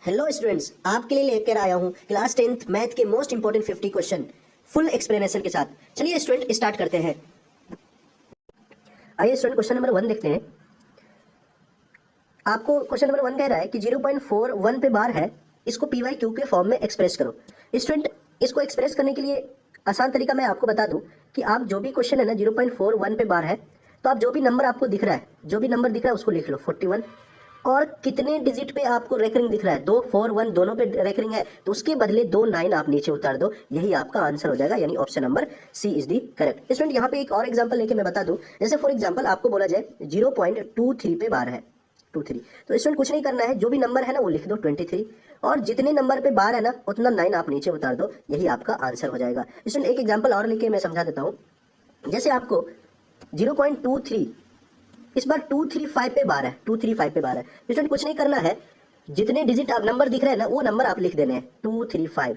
Hello students, आपके लिए लेकर आया हूँ क्लास 10th मैथ के most important 50 question full explanation के साथ। चलिए स्टूडेंट स्टार्ट करते हैं। आइए स्टूडेंट क्वेश्चन नंबर 1 देखते हैं। आपको क्वेश्चन नंबर 1 कह रहा है कि 0.41 पे बार है, इसको पी वाई क्यू के फॉर्म में एक्सप्रेस करो। स्टूडेंट इसको एक्सप्रेस करने के लिए आसान तरीका मैं आपको बता दूं कि आप जो भी क्वेश्चन है ना 0.41 पे बार है, तो आप जो भी नंबर आपको दिख रहा है उसको लिख लो 41। और कितने डिजिट पे आपको रेकरिंग दिख रहा है, 2 4 1 दोनों पे रेकरिंग है, तो उसके बदले 2 9 आप नीचे उतार दो, यही आपका आंसर हो जाएगा। यानी option number C is the correct. Student यहाँ पे एक और एग्जांपल लेके मैं बता दूं। जैसे फॉर एग्जांपल आपको बोला जाए 0.23 पे बार है 23, तो स्टूडेंट कुछ नहीं करना है, जो भी नंबर है ना वो लिख दो 23, और जितने नंबर पे बार है ना उतना 9 आप नीचे उतार दो, यही आपका आंसर हो जाएगा। स्टूडेंट एक एग्जाम्पल और लेके मैं समझा देता हूँ। जैसे आपको 0.23 इस बार 235 पे बार है, 235 पे बार है। स्टूडेंट कुछ नहीं करना है, जितने डिजिट आप नंबर दिख रहे हैं ना वो नंबर आप लिख देने हैं 235।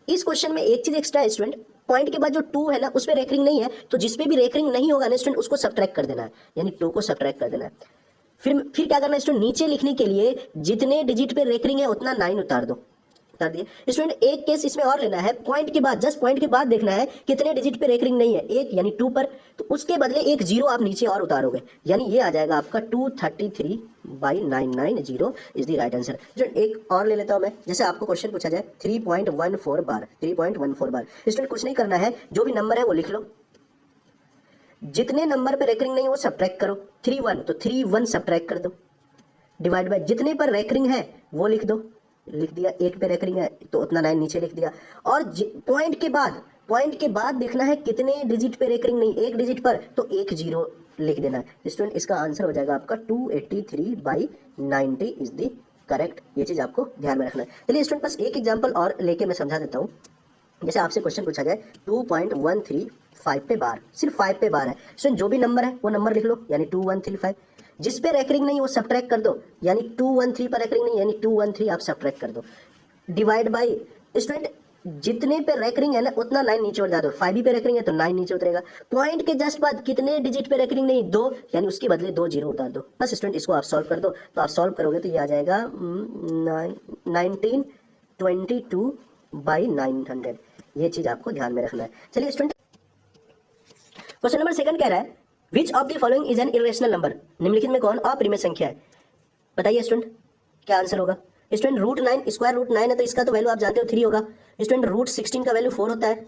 इस क्वेश्चन में एक चीज एक्स्ट्रा है स्टूडेंट, पॉइंट के बाद जो 2 है ना उस पे रेकरिंग नहीं है, तो जिस पे भी रेकरिंग नहीं होगा ना स्टूडेंट उसको सब्ट्रैक्ट कर देना है, यानी 2 को सब्ट्रैक्ट कर देना है। फिर क्या करना है स्टूडेंट, नीचे लिखने के लिए जितने डिजिट पे रेकरिंग है उतना 9 उतार दो, उतार दिए। स्टूडेंट एक केस इसमें और लेना है, पॉइंट के बाद जस्ट पॉइंट के बाद देखना है कितने डिजिट पे रेकरिंग नहीं है, एक यानी 2 पर, तो उसके बदले एक 0 आप नीचे और उतारोगे, यानी ये आ जाएगा आपका 233/990 is the right answer. Student एक और ले लेता हूं मैं। जैसे आपको क्वेश्चन पूछा जाए 3.14 बार, 3.14 बार। स्टूडेंट कुछ नहीं करना है, जो भी नंबर है वो लिख लो, जितने नंबर पे रेकरिंग नहीं है वो सब्ट्रैक्ट करो। 31 तो 31 सब्ट्रैक्ट कर दो, डिवाइड बाय जितने पर रेकरिंग है वो लिख दो, लिख दिया। एक पे रेकरिंग है तो उतना 9 नीचे लिख दिया। और पॉइंट के बाद देखना है कितने डिजिट पे रेकरिंग नहीं, एक डिजिट पर, तो एक 0 लिख देना है। स्टूडेंट इसका आंसर हो जाएगा आपका 283/90 इज द करेक्ट। ये चीज आपको ध्यान में रखना है। चलिए स्टूडेंट बस एक एग्जांपल और लेके मैं समझा देता हूँ। जैसे आपसे क्वेश्चन पूछा जाए 2.135 पे बार, सिर्फ 5 पे बार है। स्टूडेंट जो भी नंबर है वो नंबर लिख लो, यानी 2135। जिस पे रेकरिंग नहीं वो सब्ट्रैक्ट कर दो, यानी 213 पर रेकरिंग नहीं, यानी 213 आप सब्ट्रैक्ट कर दो, डिवाइड बाय स्टूडेंट जितने पे रेकरिंग है ना उतना 9 नीचे उतार दो। 5 पे रेकरिंग है तो 9 नीचे उतरेगा। पॉइंट के जस्ट बाद कितने डिजिट पे रेकरिंग नहीं, 2, यानी उसके बदले 2 0 उतार दो। बस स्टूडेंट इसको आप सॉल्व कर दो, तो आप सॉल्व करोगे तो ये आ जाएगा 1922/900। ये चीज आपको ध्यान में रखना है। चलिए स्टूडेंट क्वेश्चन नंबर 2 कह रहा है विच of the following is an irrational number, निम्नलिखित में कौन अपरिमेय संख्या है। बताइए स्टूडेंट क्या आंसर होगा। स्टूडेंट √9 स्क्वायर √9 है तो इसका तो वैल्यू आप जानते हो 3 होगा। स्टूडेंट √16 का वैल्यू 4 होता है,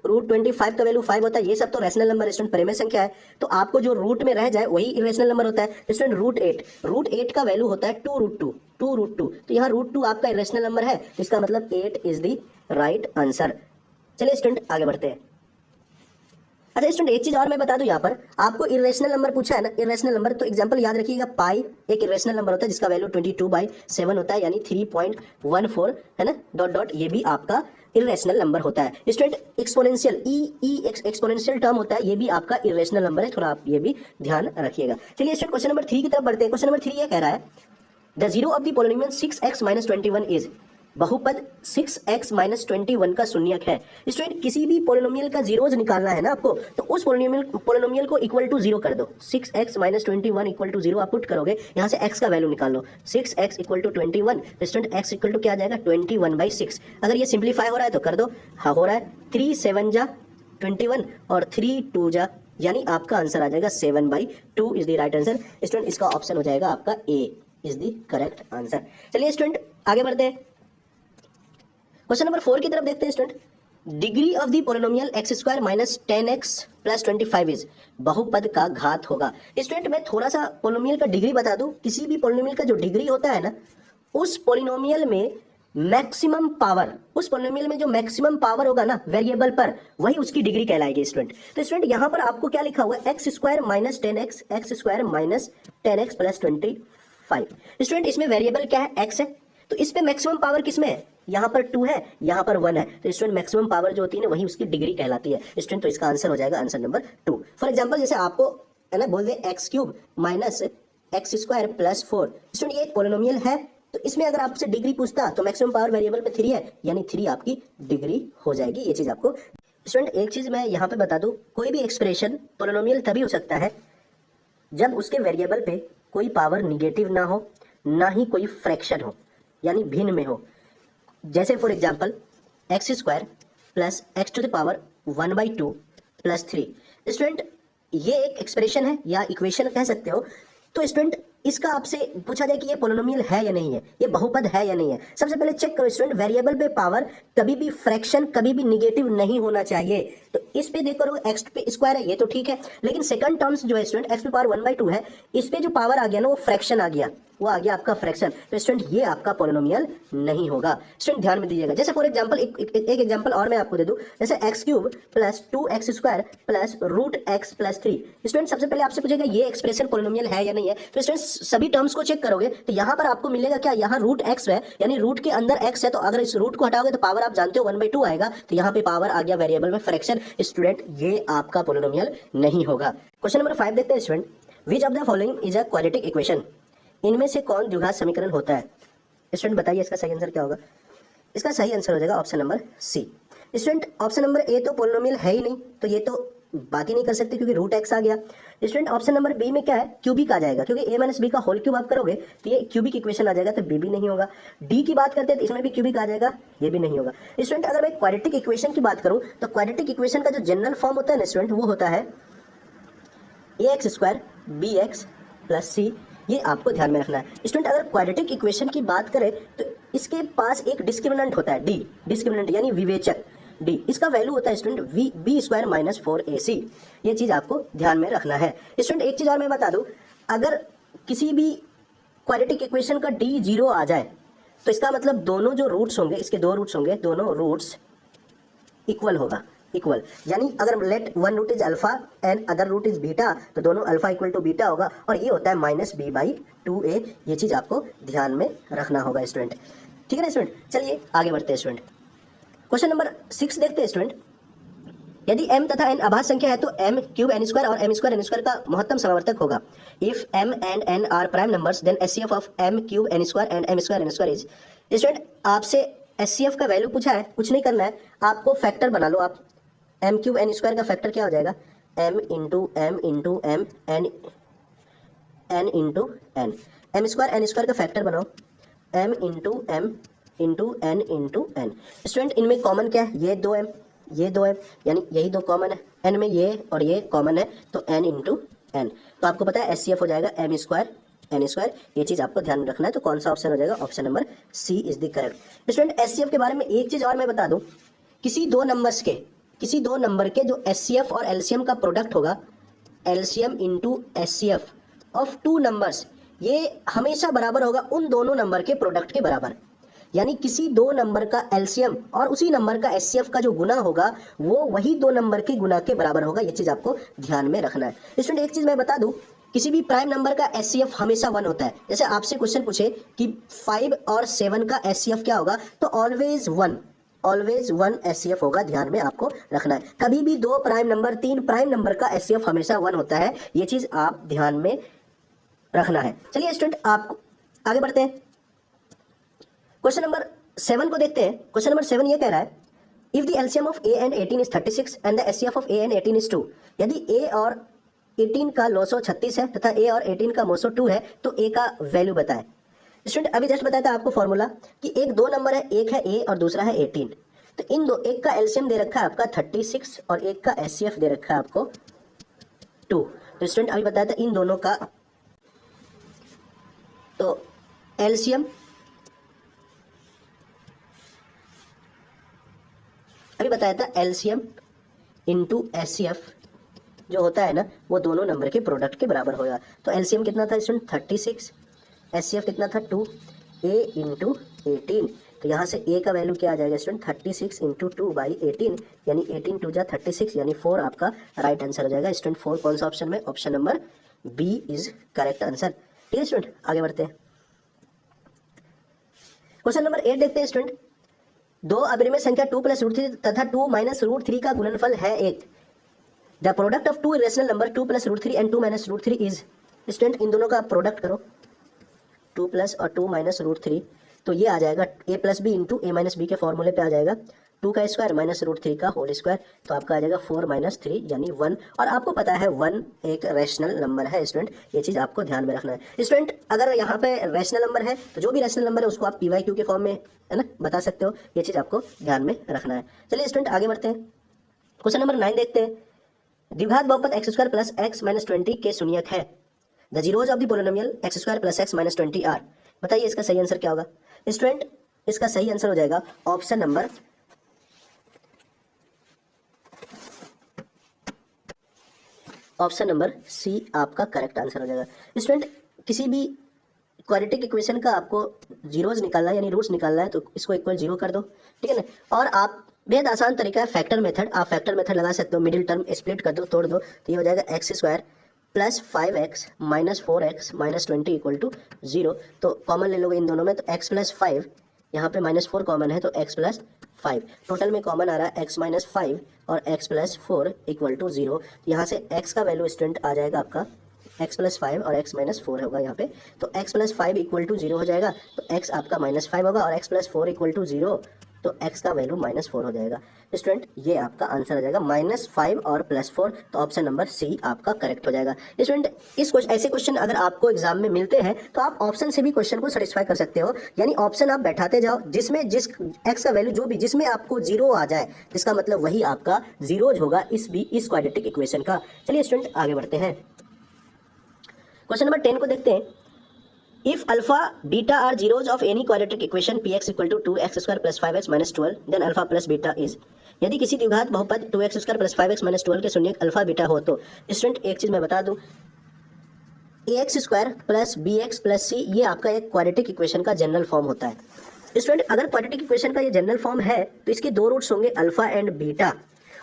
√25 का वैल्यू 5 होता है। ये सब तो रैशनल नंबर स्टूडेंट परिमेय संख्या है, तो आपको जो रूट में रह जाए वही इरेशनल नंबर होता है। स्टूडेंट √8 का वैल्यू होता है 2√2, तो यहाँ √2 आपका इरेशनल नंबर है, तो इसका मतलब 8 इज द राइट आंसर। चलिए स्टूडेंट आगे बढ़ते हैं। अच्छा स्टूडेंट एक चीज और मैं बता दूं, यहाँ पर आपको इरेशनल नंबर पूछा है ना, इरेशनल नंबर, तो एग्जांपल याद रखिएगा, पाई एक इरेशनल नंबर होता है जिसका वैल्यू 22/7 होता है, यानी 3.14 है ना, डॉट डॉट, ये भी आपका इरेशनल नंबर होता है। स्टूडेंट एक्सपोनेंशियल एक्सपोनेंशियल टर्म होता है, ये भी आपका इरेशनल नंबर है, थोड़ा आप ये भी ध्यान रखिएगा। चलिए स्टूडेंट क्वेश्चन नंबर 3 की तरफ बढ़ते हैं। क्वेश्चन नंबर 3 ये कह रहा है the zero of the polynomial 6x-21 is, बहुपद 6x-21 का शून्यक है। स्टूडेंट किसी भी पॉलिनोमियल का जीरोज निकालना है ना आपको, तो उस पॉलिनोमियल को इक्वल टू 0 कर दो। 6x-21 इक्वल टू 0 आप पुट करोगे, यहाँ से x का वैल्यू निकाल लो, 6x equal to 21, student x equal to क्या आ जाएगा 21/6। अगर ये सिंप्लीफाई हो रहा है तो कर दो, हाँ हो रहा है, 3 7 जा 21 और 3 2 जा, यानी आपका आंसर आ जाएगा 7/2 is the right answer. Student इसका ऑप्शन हो जाएगा आपका ए इज द करेक्ट आंसर। चलिए स्टूडेंट आगे बढ़ते हैं। क्वेश्चन नंबर 4 की तरफ देखते हैं। Student degree of the polynomial x² minus 10x plus 25 is, बहुपद का घात होगा। स्टूडेंट मैं थोड़ा सा पॉलिनोमियल का डिग्री बता दूं, किसी भी पॉलिनोमियल का जो डिग्री होता है ना, उस पॉलिनोमियल में मैक्सिमम पावर, उस पॉलिनोमियल में जो मैक्सिमम पावर होगा ना वेरिएबल पर, वही उसकी डिग्री कहलाएगी स्टूडेंट। तो स्टूडेंट यहाँ पर आपको क्या लिखा हुआ है, x² minus 10x, x² minus 10x plus 25। Student इसमें वेरिएबल क्या है, x है, तो इस पे मैक्सिमम पावर किसमें है, यहाँ पर 2 है, यहाँ पर 1 है, तो स्टूडेंट मैक्सिमम पावर जो होती है ना वही उसकी डिग्री कहलाती है स्टूडेंट। तो इसका आंसर हो जाएगा आंसर नंबर 2। फॉर एग्जांपल जैसे आपको है ना बोल दे x³ minus x² plus 4, student ये एक पॉलिनोमियल है, तो इसमें अगर आपसे डिग्री पूछता तो मैक्सिमम पावर वेरिएबल पे 3 है, यानी 3 आपकी डिग्री हो जाएगी। ये चीज आपको स्टूडेंट एक चीज मैं यहाँ पे बता दूं, कोई भी एक्सप्रेशन पॉलिनोमियल तभी हो सकता है जब उसके वेरिएबल पे कोई पावर निगेटिव ना हो, ना ही कोई फ्रैक्शन हो, यानी भिन्न में हो। जैसे for example x square plus x to the power 1/2 plus 3। Student ये एक एक्सप्रेशन है या इक्वेशन कह सकते हो। तो स्टूडेंट इसका आपसे पूछा जाए कि ये पोलिनोमियल है या नहीं है, ये बहुपद है या नहीं है। सबसे पहले चेक करो स्टूडेंट, वेरिएबल पे पावर कभी भी फ्रैक्शन कभी भी निगेटिव नहीं होना चाहिए। तो इस पे देखो एक्स पे स्क्वायर है, ये तो ठीक है, लेकिन सेकंड टर्म्स जो है स्टूडेंट एक्स पे पावर 1/2 है, इस पे जो पावर आ गया ना वो फ्रैक्शन आ गया, वो आ गया आपका फ्रैक्शन। तो स्टूडेंट ये आपका पोलिनोमियल नहीं होगा। स्टूडेंट ध्यान में दीजिएगा। जैसे फॉर एग्जांपल एक एग्जांपल और मैं आपको दे दूं, जैसे x³ plus 2x² plus √x+3। Student सबसे पहले आपसे पूछेगा ये एक्सप्रेशन पोलिनोमियल है या नहीं है। तो स्टूडेंट सभी टर्म्स को चेक करोगे तो यहाँ पर आपको मिलेगा क्या, यहाँ √x है, यानी रूट के अंदर x है, तो अगर इस रूट को हटाओगे तो पावर आप जानते हो 1/2 आएगा, तो यहाँ पे पावर आ गया वेरिएबल में फ्रैक्शन। स्टूडेंट ये आपका पोलिनोमियल नहीं होगा। क्वेश्चन नंबर 5 देखते हैं student, which of the following is a quadratic equation. इनमें से कौन द्विघात समीकरण होता है। स्टूडेंट बताइए इसका सही आंसर क्या होगा। इसका सही आंसर हो जाएगा option number C. Student option number A तो पोलिनोमियल है ही नहीं, तो ये तो बाकी नहीं कर सकते क्योंकि √x आ गया। स्टूडेंट ऑप्शन नंबर बी में क्या है, क्यूबिक आ जाएगा, क्योंकि a - b का होल क्यूब आप करोगे तो ये क्यूबिक इक्वेशन आ जाएगा, तो बी भी नहीं होगा। डी की बात करते हैं तो इसमें भी क्यूबिक आ जाएगा, ये भी नहीं होगा। स्टूडेंट अगर मैं क्वाड्रेटिक इक्वेशन की बात करूं तो क्वाड्रेटिक इक्वेशन का जो जनरल फॉर्म होता है ना स्टूडेंट, वो होता है ax² bx + c। ये आपको ध्यान में रखना है। स्टूडेंट अगर क्वाड्रेटिक इक्वेशन की बात करें तो इसके पास एक डिस्क्रिमिनेंट होता है, डी डिस्क्रिमिनेंट यानी विवेचक डी, इसका वैल्यू होता है स्टूडेंट b² - 4ac। ये चीज आपको ध्यान में रखना है। स्टूडेंट एक चीज और मैं बता दूं, अगर किसी भी क्वाड्रेटिक इक्वेशन का d 0 आ जाए तो इसका मतलब दोनों जो रूट्स होंगे, इसके 2 रूट्स होंगे, दोनों रूट्स इक्वल होगा, इक्वल। यानी अगर let one root is alpha and other root is beta, तो दोनों अल्फा = बीटा होगा, और ये होता है -b/2a। ये चीज आपको ध्यान में रखना होगा स्टूडेंट, ठीक है ना स्टूडेंट। चलिए आगे बढ़ते हैं स्टूडेंट। क्वेश्चन नंबर 6 देखते हैं स्टूडेंट, यदि m तथा n अभाज्य संख्या है तो m³ n² और m² n² का महत्तम समावर्तक होगा। If m and n are prime numbers then SCF of m³ n² and m² n² is। Student आपसे SCF का वैल्यू पूछा है, कुछ नहीं करना है, आपको फैक्टर बना लो। आप m³ n² का फैक्टर क्या हो जाएगा, m × m × m n × n। m² n² का फैक्टर बनाओ, m × m × n × n। Student इनमें कॉमन क्या है, ये 2m, ये 2m, यानी यही 2 कॉमन है। n में ये और ये कॉमन है, तो n × n। तो आपको पता है SCF हो जाएगा m² n²। ये चीज आपको ध्यान में रखना है। तो कौन सा ऑप्शन हो जाएगा, option number C is the correct. Student SCF के बारे में एक चीज और मैं बता दूं, किसी दो नंबर के जो SCF और LCM का प्रोडक्ट होगा, LCM × SCF ऑफ 2 नंबर्स, ये हमेशा बराबर होगा उन दोनों नंबर के प्रोडक्ट के बराबर। यानी किसी 2 नंबर का LCM और उसी नंबर का SCF का जो गुना होगा वो वही 2 नंबर के गुना के बराबर होगा। ये चीज आपको ध्यान में रखना है। स्टूडेंट एक चीज मैं बता दूं, किसी भी प्राइम नंबर का SCF हमेशा 1 होता है। जैसे आपसे क्वेश्चन पूछे कि 5 और 7 का SCF क्या होगा, तो ऑलवेज 1 SCF होगा, ध्यान में आपको रखना है। कभी भी 2 प्राइम नंबर 3 प्राइम नंबर का SCF हमेशा 1 होता है, ये चीज आप ध्यान में रखना है। चलिए स्टूडेंट आप आगे बढ़ते हैं। क्वेश्चन नंबर 7 को देखते हैं। क्वेश्चन नंबर 7 ये कह रहा है, if the LCM of a and 18 is 36 and the SCF of a and 18 is 2। यदि a और 18 का लॉसो 36 है तथा a और 18 का मोसो 2 है, तो a का वैल्यू बताएं। स्टूडेंट अभी जस्ट बताया था आपको फॉर्मूला कि एक 2 नंबर है, एक है a और दूसरा है 18। तो इन दो, एक का LCM दे रखा है आपका 36 और एक का SCF दे रखा है आपको 2। तो स्टूडेंट अभी बताया था इन दोनों का, तो LCM अभी बताया था LCM × SCF जो होता है ना, वो दोनों नंबर के प्रोडक्ट के बराबर होगा। तो LCM कितना था स्टूडेंट 36, SCF कितना था 2, a × 18। तो यहाँ से a का वैल्यू क्या आ जाएगा स्टूडेंट 36 × 2/18, यानी 18 × 2 = 36, यानी 4 आपका राइट आंसर हो जाएगा। स्टूडेंट 4 कौन सा ऑप्शन में, option number B is correct answer. ठीक है स्टूडेंट आगे बढ़ते हैं। क्वेश्चन नंबर 8 देखते हैं स्टूडेंट, 2 अभिरिमेय संख्या 2 + √3 तथा 2 - √3 का गुणनफल है 1। The product of 2 irrational number 2 + √3 and 2 - √3 is. Student in दोनों का प्रोडक्ट करो, 2 + और 2 - √3, तो ये आ जाएगा a + b × a - b के फॉर्मूले पे आ जाएगा 2 का स्क्वायर माइनस रूट 3 का होल स्क्वायर, तो आपका आ जाएगा 4 माइनस 3 यानी 1। और आपको पता है 1 एक रैशनल नंबर है स्टूडेंट, ये चीज़ आपको ध्यान में रखना है स्टूडेंट। अगर यहाँ पे रैशनल नंबर है तो जो भी रैशनल नंबर है उसको आप PYQ के फॉर्म में है ना बता सकते हो, ये चीज़ आपको ध्यान में रखना है। चलिए स्टूडेंट आगे बढ़ते हैं, क्वेश्चन नंबर 9 देखते हैं। द्विघात बहुपद x square plus x minus 20 के शून्यक है। The zeros of the polynomial x square plus x minus 20 are. बताइए इसका सही आंसर क्या होगा स्टूडेंट? इसका सही आंसर हो जाएगा ऑप्शन नंबर सी आपका करेक्ट आंसर हो जाएगा स्टूडेंट। किसी भी क्वाड्रेटिक इक्वेशन का आपको जीरोज निकालना है यानी रूट्स निकालना है, तो इसको इक्वल 0 कर दो, ठीक है ना। और आप बेहद आसान तरीका है फैक्टर मेथड, आप फैक्टर मेथड लगा सकते हो, मिडिल टर्म स्प्लिट कर दो, तोड़ दो, तो ये हो जाएगा x square plus 5x minus 4x minus 20 equal to 0। तो कॉमन ले लोगे इन दोनों में, तो x प्लस 5, यहाँ पे माइनस 4 कॉमन है तो x प्लस 5, टोटल में कॉमन आ रहा है x माइनस 5 और x प्लस 4 इक्वल टू 0। यहाँ से x का वैल्यू स्टूडेंट आ जाएगा आपका x प्लस 5 और x माइनस 4 होगा यहाँ पे, तो x प्लस 5 इक्वल टू 0 हो जाएगा, तो x आपका माइनस 5 होगा और x प्लस 4 इक्वल टू 0, तो x का वैल्यू माइनस 4 हो जाएगा स्टूडेंट। ये आपका आंसर हो जाएगा माइनस 5 और प्लस 4, तो ऑप्शन नंबर सी आपका करेक्ट हो जाएगा स्टूडेंट। ऐसे क्वेश्चन अगर आपको एग्जाम में मिलते हैं तो आप ऑप्शन से भी क्वेश्चन को सेटिस्फाई कर सकते हो, यानी ऑप्शन आप बैठाते जाओ जिसमें जिस x का वैल्यू जो भी जिसमें आपको 0 आ जाए, इसका मतलब वही आपका जीरोज होगा इस क्वाड्रेटिक इक्वेशन का। चलिए स्टूडेंट आगे बढ़ते हैं, क्वेश्चन नंबर 10 को देखते हैं। If alpha beta are zeros of any quadratic equation px equal to 2x square plus 5x minus 12, then alpha plus beta is। यदि किसी द्विघात बहुपद 2x square plus 5x minus 12 के शून्यक अल्फा बीटा हो तो स्टूडेंट एक चीज मैं बता दूं, ax square plus bx plus c ये आपका एक क्वाड्रेटिक इक्वेशन का जनरल फॉर्म होता है स्टूडेंट। अगर क्वाड्रेटिक इक्वेशन का ये जनरल फॉर्म है तो इसके दो रूट्स होंगे अल्फा एंड बीटा,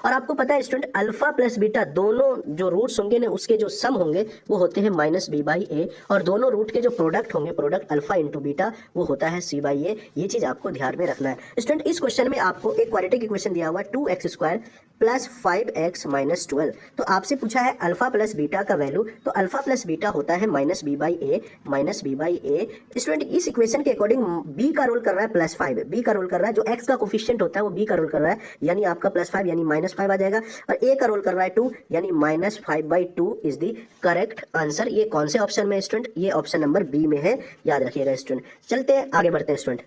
और आपको पता है स्टूडेंट अल्फा प्लस बीटा दोनों जो रूट्स होंगे ना उसके जो सम होंगे वो होते हैं माइनस बी बाई ए, और दोनों रूट के जो प्रोडक्ट होंगे प्रोडक्ट अल्फा इंटू बीटा वो होता है सी बाई ए। ये चीज आपको ध्यान में रखना है स्टूडेंट। इस क्वेश्चन में आपको एक क्वाड्रेटिक इक्वेशन दिया हुआ है 2x square plus 5x minus 12, तो आपसे पूछा है अल्फा प्लस बीटा का वैल्यू, तो अल्फा प्लस बीटा होता है minus b by a minus b by a student. इस इक्वेशन के अकॉर्डिंग बी का रोल कर रहा है प्लस 5, बी का रोल कर रहा है जो एक्स का कोफिशिएंट होता है वो बी का रोल कर रहा है, यानी आपका प्लस 5 यानी माइनस 5 आ जाएगा, और ए का रोल कर रहा है 2 यानी minus 5/2 is the correct answer. ये कौन से ऑप्शन में है स्टूडेंट? ये ऑप्शन नंबर बी में है, याद रखिएगा स्टूडेंट। चलते हैं आगे बढ़ते हैं स्टूडेंट,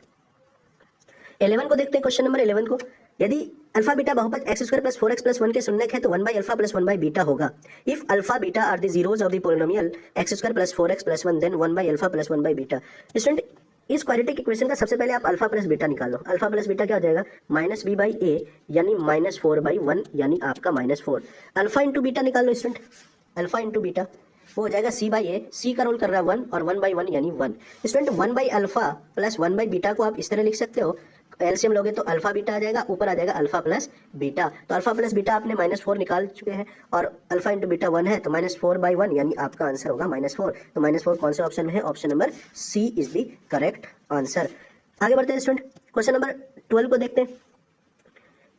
11 को देखते हैं, क्वेश्चन नंबर 11 को। यदि अल्फा बीटा बहुपद x square plus 4x plus 1 के शून्यक है तो 1 by alpha plus 1 by beta होगा। If alpha beta are the zeros of the polynomial x square plus 4x plus 1 then 1 by alpha plus 1 by beta. Student इस quadratic equation का सबसे पहले आप अल्फा प्लस बीटा निकालो, alpha plus beta क्या हो जाएगा माइनस बी बाई ए यानी माइनस 4/1 यानी आपका माइनस 4। अल्फा इंटू बीटा निकाल लो स्टूडेंट, अल्फा इंटू बीटा वो हो जाएगा सी बाई ए, सी का रोल कर रहा है 1 और 1/1 यानी 1 student. 1 by alpha plus 1 by beta को आप इस तरह लिख सकते हो, एलसीएम लोगे तो अल्फा बीटा आ जाएगा, ऊपर आ जाएगा अल्फा प्लस बीटा, तो अल्फा प्लस बीटा आपने -4 निकाल चुके हैं और अल्फा इंटू बीटा 1 है तो -4/1 यानी आपका आंसर होगा -4। तो -4 कौन से ऑप्शन में है? Option number C is the correct answer. आगे बढ़ते हैं स्टूडेंट, क्वेश्चन नंबर 12 को देखते हैं।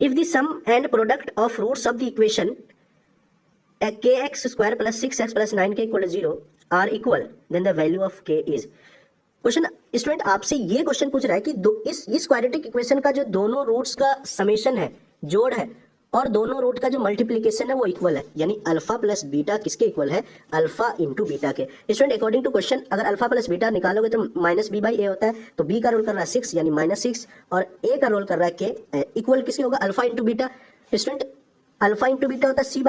If the sum and product of roots of the equation kx square plus 6x plus 9k equal 0 are equal then the value of k is. Question student आपसे ये question पूछ रहा है कि इस क्वाड्रेटिक इक्वेशन का जो दोनों रूट्स का समेशन है, जोड़ है, और दोनों रूट का जो मल्टीप्लिकेशन है वो इक्वल है, यानी अल्फा प्लस बीटा किसके इक्वल है? अल्फा इंटू बीटा के। स्टूडेंट अकॉर्डिंग टू क्वेश्चन अगर अल्फा प्लस बीटा निकालोगे तो माइनस बी बाई ए होता है, तो बी का रोल कर रहा है 6 यानी -6 और ए का रोल कर रहा है के, इक्वल किसके होगा? Alpha into beta. Student alpha into beta होता है सी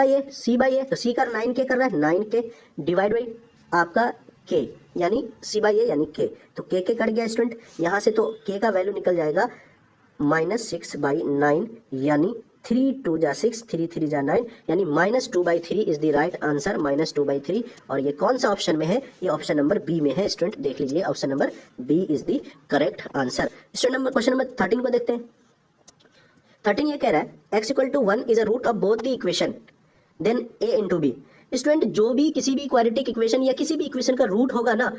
बाई ए, तो सी का 9k कर रहा है, 9k डिवाइड बाई आपका k यानी सी बाई ए यानी k, तो k कट गया स्टूडेंट यहाँ से, तो k का वैल्यू निकल जाएगा -6/9 यानी 3 2 जा 6 3 3 जा 9 यानी -2/3 इज द राइट आंसर, -2/3। और ये कौन सा ऑप्शन में है? ये ऑप्शन नंबर बी में है स्टूडेंट, देख लीजिए option number B is the correct answer. Student question number 13 को देखते हैं। 13 ये कह रहा है x equal to 1 is a root of both the equation then a into b. Student जो भी किसी भी क्वाड्रेटिक इक्वेशन या किसी भी इक्वेशन का रूट होगा ना,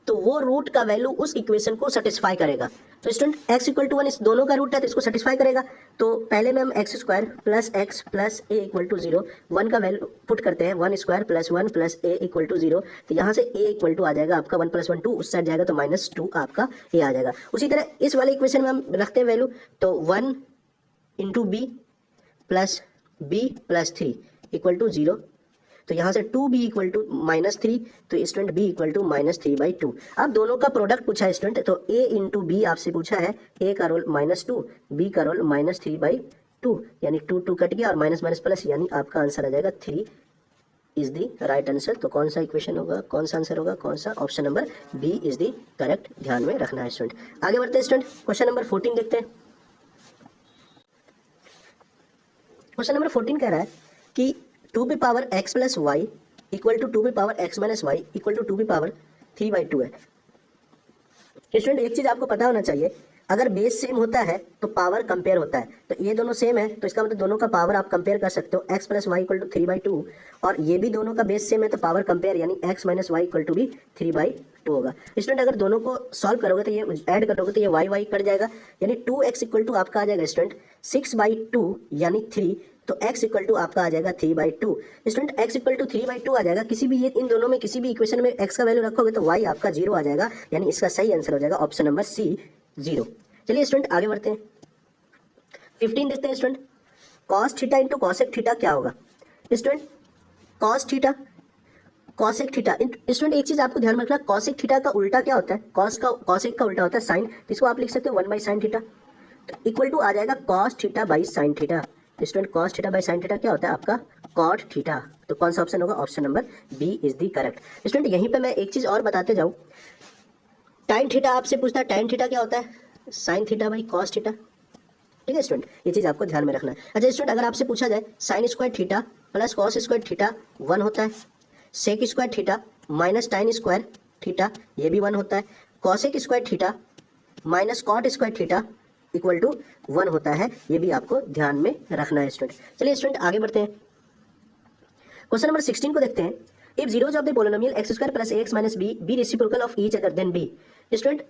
तो वो रूट का वैल्यू उस इक्वेशन को सेटिस्फाई करेगा। तो स्टूडेंट x इक्वल टू 1 इस दोनों का रूट है तो इसको सेटिस्फाई करेगा। तो पहले में हम x square plus x plus a equal to 0, 1 का वैल्यू पुट करते हैं, 1 square plus 1 plus a equal to 0, तो यहाँ से a इक्वल टू आ जाएगा आपका 1 + 1 2, उस साइड जाएगा तो -2 आपका a आ जाएगा। उसी तरह इस वाले इक्वेशन में हम रखते हैं वैल्यू, तो 1 into b plus b plus three equal to 0। तो यहाँ से 2b इक्वल टू -3, तो स्टूडेंट b इक्वल टू -3/2। अब दोनों का प्रोडक्ट पूछा है स्टूडेंट, तो a इंटू बी आपसे पूछा है, a का रोल -2, b का रोल -3/2, यानी 2 कट गया और माइनस माइनस प्लस, यानी आपका आंसर आ जाएगा 3 इज द राइट आंसर। तो कौन सा इक्वेशन होगा, कौन सा आंसर होगा, कौन सा, option number B is the correct, ध्यान में रखना है स्टूडेंट। आगे बढ़ते हैं स्टूडेंट, क्वेश्चन नंबर 14 देखते हैं। क्वेश्चन नंबर 14 कह रहा है कि 2p power x plus y equal to 2p power x minus y equal to 2p power 3/2 है। स्टूडेंट एक चीज आपको पता होना चाहिए, अगर बेस सेम होता है तो पावर कंपेयर होता है। तो ये दोनों सेम है तो इसका मतलब दोनों का पावर आप कंपेयर कर सकते हो, x plus y equal to 3/2, और ये भी दोनों का बेस सेम है तो पावर कंपेयर यानी x minus y equal to भी 3/2 होगा। स्टूडेंट अगर दोनों को सॉल्व करोगे तो ये ऐड करोगे तो ये y कट जाएगा, यानी 2x इक्वल टू आपका आ जाएगा स्टूडेंट 6/2 यानी 3, तो x इक्वल टू आपका आ जाएगा 3/2। स्टूडेंट x इक्वल टू 3/2 आ जाएगा, किसी भी ये इन दोनों में किसी भी इक्वेशन में x का वैल्यू रखोगे तो y आपका 0 आ जाएगा, यानी इसका सही आंसर हो जाएगा ऑप्शन नंबर सी 0। चलिए स्टूडेंट आगे बढ़ते हैं, 15 देखते हैं student. cos theta into cosec theta क्या होगा student? cos theta cosec theta, student एक चीज आपको ध्यान में रखना, cosec थीटा का उल्टा क्या होता है, cosec का उल्टा होता है sin, इसको आप लिख सकते हो 1/sin थीटा, तो इक्वल टू आ जाएगा cos theta by sin theta. Student cos theta by sin theta क्या होता है आपका cot थीटा, तो कौन सा ऑप्शन होगा, option number B is the correct. Student यहीं पे मैं एक चीज और बताते जाऊं, tan थीटा आपसे पूछता है, tan थीटा क्या होता है, sin theta by cos theta, ठीक है स्टूडेंट, ये चीज आपको ध्यान में रखना है। अच्छा स्टूडेंट अगर आपसे पूछा जाए sin square theta plus cos square theta 1 होता है, sec square theta minus tan square theta ये भी 1 होता है, cosec square theta minus cot square theta equal to 1 होता है, ये भी आपको ध्यान में रखना है स्टूडेंट। चलिए स्टूडेंट आगे बढ़ते हैं, क्वेश्चन नंबर 16 को देखते हैं। If zeros of the polynomial x square plus ax minus b b reciprocal of each other then b। Student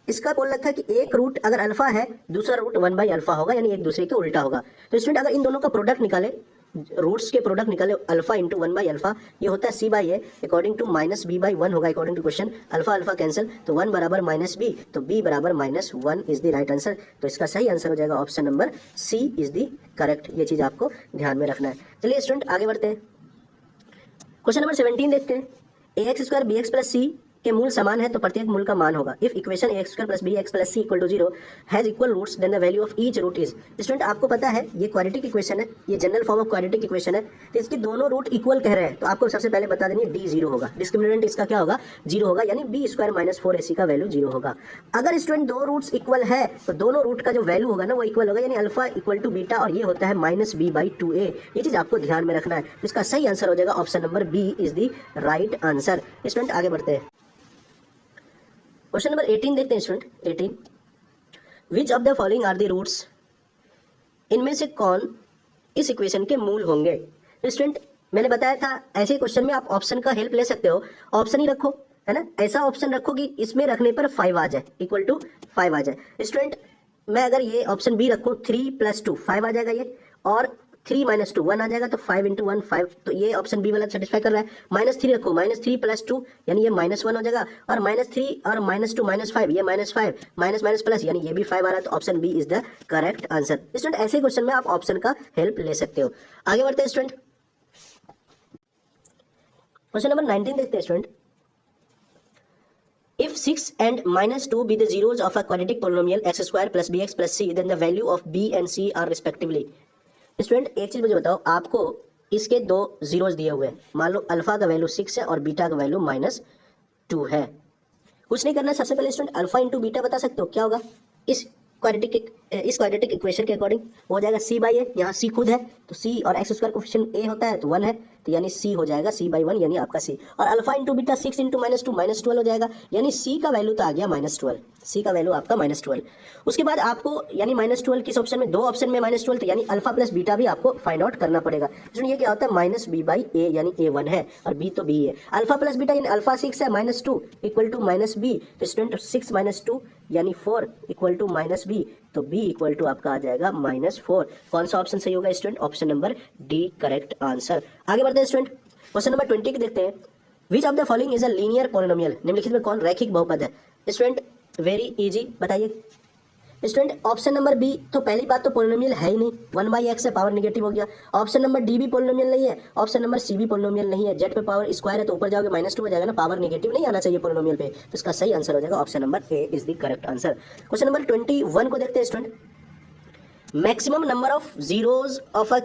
इसका बोल रखा है कि एक रूट अगर अल्फा है दूसरा रूट 1/अल्फा होगा, यानी एक दूसरे के उल्टा होगा। तो स्टूडेंट अगर इन दोनों का प्रोडक्ट निकाले, रूट्स के प्रोडक्ट निकाले, अल्फा इंटू 1/अल्फा, ये होता है c/a अकॉर्डिंग टू -b/1 होगा according to question, alpha alpha cancel, तो 1 बराबर -b, तो b बराबर -1 इज द राइट आंसर। तो इसका सही आंसर हो जाएगा option number C is the correct, ये चीज आपको ध्यान में रखना है। चलिए स्टूडेंट आगे बढ़ते हैं, क्वेश्चन नंबर 17 देखते हैं। ax square bx plus c के मूल समान है तो प्रत्येक मूल का मान होगा। If equation ax square plus bx plus c equal to 0 has equal roots then the value of each root is. Student आपको पता है ये क्वाड्रेटिक इक्वेशन है, ये general form of quadratic equation है, तो इसकी दोनों रूट इक्वल कह रहे हैं, तो आपको सबसे पहले बता देंगे d 0 होगा, डिस्क्रिमिनेंट इसका क्या होगा 0 होगा, यानी b स्क्वायर माइनस 4ac का वैल्यू 0 होगा। अगर स्टूडेंट दो रूट्स इक्वल है तो दोनों रूट का जो वैल्यू होगा ना वो इक्वल होगा, यानी अल्फा इक्वल टू बीटा, और ये होता है -b/2a, ये चीज आपको ध्यान में रखना है। इसका सही आंसर हो जाएगा option number B is the right answer. Student आगे बढ़ते हैं, क्वेश्चन नंबर 18 देखते हैं student. 18 which of the following are the roots, इनमें से कौन इस इक्वेशन के मूल होंगे। स्टूडेंट मैंने बताया था ऐसे क्वेश्चन में आप ऑप्शन का हेल्प ले सकते हो, ऑप्शन ही रखो, है ना, ऐसा ऑप्शन रखो कि इसमें रखने पर 5 आ जाए, इक्वल टू 5 आ जाए। स्टूडेंट मैं अगर ये ऑप्शन बी रखूँ 3 + 2 5 आ जाएगा ये, और 3 - 2 1 आ जाएगा, तो 5 × 1 5, तो ये ऑप्शन बी वाला सेटिस्फाई कर रहा है। -3 रखो, -3 + 2 यानी ये -1 हो जाएगा, और -3 और -2 -5, ये -5 माइनस प्लस, यानी ये भी 5 आ रहा है, तो option B is the correct answer. Student ऐसे क्वेश्चन में आप ऑप्शन का हेल्प ले सकते हो। आगे बढ़ते हैं स्टूडेंट, क्वेश्चन नंबर 19 देखते हैं student. If 6 and -2 be the zeros of a quadratic polynomial x square plus bx plus c, then the value of b and c are respectively। Student एक चीज मुझे बताओ, आपको इसके दो जीरोस दिए हुए हैं, मान लो अल्फा का वैल्यू 6 है और बीटा का वैल्यू -2 है। कुछ नहीं करना है, सबसे पहले स्टूडेंट अल्फा इंटू बीटा बता सकते हो क्या होगा, इस क्वाड्रेटिक इक्वेशन के अकॉर्डिंग वो हो जाएगा c/a, यहाँ c खुद है तो c और x स्क्वायर कोफिशिएंट a होता है तो 1 है, तो यानी c हो जाएगा c/1, यानी आपका c, और अल्फा इंटू बीटा 6 × -2 -12 हो जाएगा, यानी c का वैल्यू तो आ गया -12, c का वैल्यू आपका -12। उसके बाद आपको यानी -12 किस ऑप्शन में, दो ऑप्शन में -12, तो यानी अल्फा प्लस बीटा भी आपको फाइंड आउट करना पड़ेगा। इसमें ये क्या होता है -b/a, यानी a1 है और b तो b है, अल्फा प्लस बीटा यानी अल्फा 6 है -2 इक्वल टू -b, तो स्टूडेंट 6 - 2 यानी 4 इक्वल टू -b, तो b इक्वल टू आपका आ जाएगा -4। कौन सा ऑप्शन सही होगा student, option number D correct answer. आगे बढ़ते हैं स्टूडेंट, क्वेश्चन नंबर 20 के देखते हैं। विच of the following is a linear polynomial, निम्नलिखित में कौन रैखिक बहुपद है। स्टूडेंट वेरी इजी, बताइए स्टूडेंट ऑप्शन नंबर बी, तो पहली बात तो पोलिनोमियल है ही नहीं, 1/x है, पावर नेगेटिव हो गया। ऑप्शन नंबर डी भी पोलिनोमियल नहीं है, ऑप्शन नंबर सी भी पोलिनोमियल नहीं है। जेड पे पावर स्क्वायर है तो ऊपर जाओगे -2 हो जाएगा ना, पावर नेगेटिव नहीं आना चाहिए पोलिनोमियल पे, तो इसका सही आंसर हो जाएगा option number A is the correct answer. Question number 21 को देखते हैं student. Maximum number of zeros of a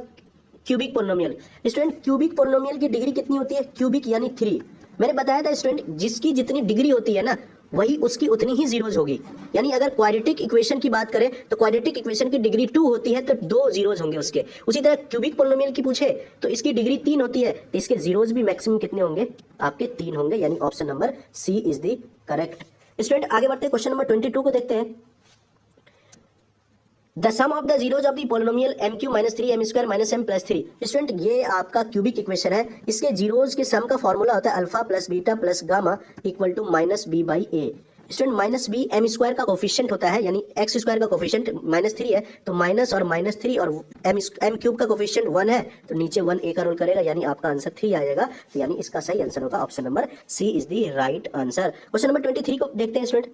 cubic polynomial. Student cubic polynomial की डिग्री कितनी होती है? क्यूबिक यानी 3। मैंने बताया था स्टूडेंट, जिसकी जितनी डिग्री होती है ना वही उसकी उतनी ही जीरोज होगी। यानी अगर क्वाड्रेटिक इक्वेशन की बात करें तो क्वाड्रेटिक इक्वेशन की डिग्री 2 होती है तो 2 जीरोज होंगे उसके। उसी तरह क्यूबिक पोलिनोमियल की पूछे तो इसकी डिग्री 3 होती है तो इसके जीरोज भी मैक्सिमम कितने होंगे? आपके 3 होंगे, यानी option number C is the correct. Student आगे बढ़ते हैं, क्वेश्चन नंबर 22 को देखते हैं। The sum of the zeros of the polynomial m³ - 3 m² - m + 3। Student ये आपका क्यूबिक इक्वेशन है, इसके जीरोज के सम का फॉर्मूला होता है alpha plus beta plus gamma equal to -b/a। Student -b m² का कोफिशिएंट होता है, यानी x² का कोफिशिएंट -3 है तो माइनस और -3 और m³ का कोफिशिएंट 1 है तो नीचे 1 a का रोल करेगा, यानी आपका आंसर 3 आएगा, यानी इसका सही आंसर होगा option number C is the right answer. Question number 23 को देखते हैं student.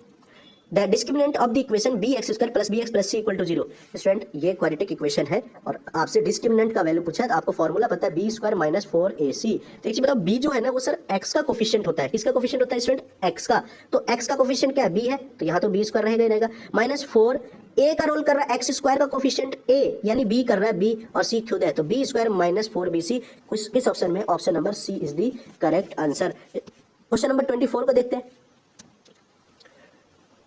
The discriminant of the equation bx² + bx + c = 0। Student ये क्वाड्रेटिक इक्वेशन है और आपसे डिस्क्रिमिनेंट का वैल्यू पूछा है तो आपको फॉर्मूला पता है b² - 4ac। तो एक चीज बताओ, b जो है ना वो सर x का कोफिशिएंट होता है। किसका कोफिशिएंट होता है स्टूडेंट? x का। तो x का कोफिशिएंट क्या है? b है, तो यहाँ तो b² रहेगा ही रहेगा। -4 a का रोल कर रहा है, x² का कोफिशिएंट a यानी b कर रहा है b और c खुद है तो b² - 4bc। किस ऑप्शन में? Option number C is the correct answer. Question number 24 को देखते हैं।